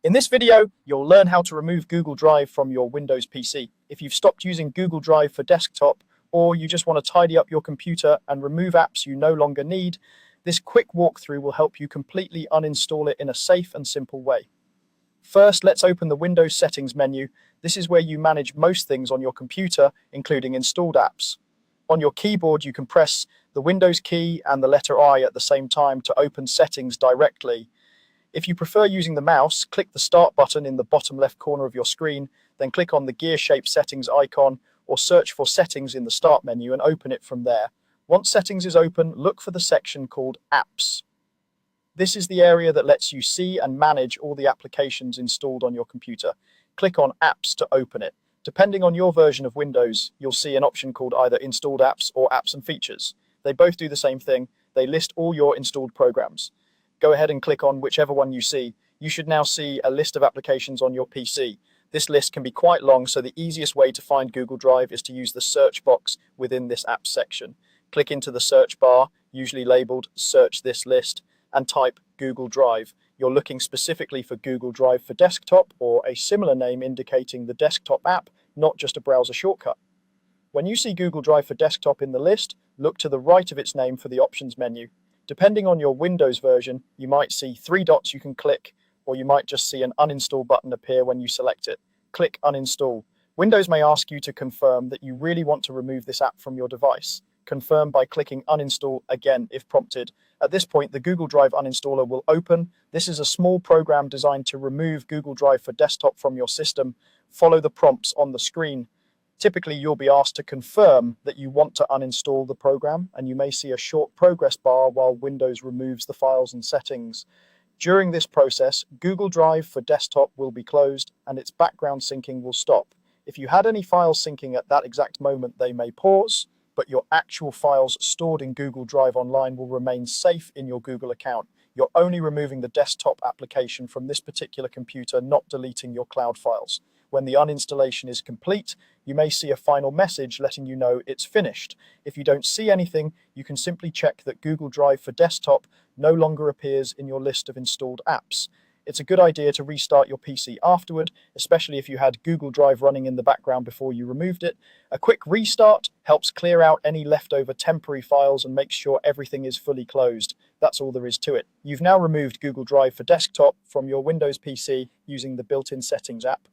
In this video, you'll learn how to remove Google Drive from your Windows PC. If you've stopped using Google Drive for desktop, or you just want to tidy up your computer and remove apps you no longer need, this quick walkthrough will help you completely uninstall it in a safe and simple way. First, let's open the Windows Settings menu. This is where you manage most things on your computer, including installed apps. On your keyboard, you can press the Windows key and the letter I at the same time to open settings directly. If you prefer using the mouse, click the Start button in the bottom left corner of your screen, then click on the gear-shaped settings icon or search for Settings in the Start menu and open it from there. Once Settings is open, look for the section called Apps. This is the area that lets you see and manage all the applications installed on your computer. Click on Apps to open it. Depending on your version of Windows, you'll see an option called either Installed Apps or Apps and Features. They both do the same thing. They list all your installed programs. Go ahead and click on whichever one you see. You should now see a list of applications on your PC. This list can be quite long, so the easiest way to find Google Drive is to use the search box within this Apps section. Click into the search bar, usually labeled Search This List, and type Google Drive. You're looking specifically for Google Drive for desktop or a similar name indicating the desktop app, not just a browser shortcut. When you see Google Drive for desktop in the list, look to the right of its name for the options menu. Depending on your Windows version, you might see 3 dots you can click, or you might just see an uninstall button appear when you select it. Click Uninstall. Windows may ask you to confirm that you really want to remove this app from your device. Confirm by clicking Uninstall again if prompted. At this point, the Google Drive uninstaller will open. This is a small program designed to remove Google Drive for desktop from your system. Follow the prompts on the screen. Typically, you'll be asked to confirm that you want to uninstall the program, and you may see a short progress bar while Windows removes the files and settings. During this process, Google Drive for desktop will be closed and its background syncing will stop. If you had any files syncing at that exact moment, they may pause, but your actual files stored in Google Drive Online will remain safe in your Google account. You're only removing the desktop application from this particular computer, not deleting your cloud files. When the uninstallation is complete, you may see a final message letting you know it's finished. If you don't see anything, you can simply check that Google Drive for desktop no longer appears in your list of installed apps. It's a good idea to restart your PC afterward, especially if you had Google Drive running in the background before you removed it. A quick restart helps clear out any leftover temporary files and makes sure everything is fully closed. That's all there is to it. You've now removed Google Drive for desktop from your Windows PC using the built-in Settings app.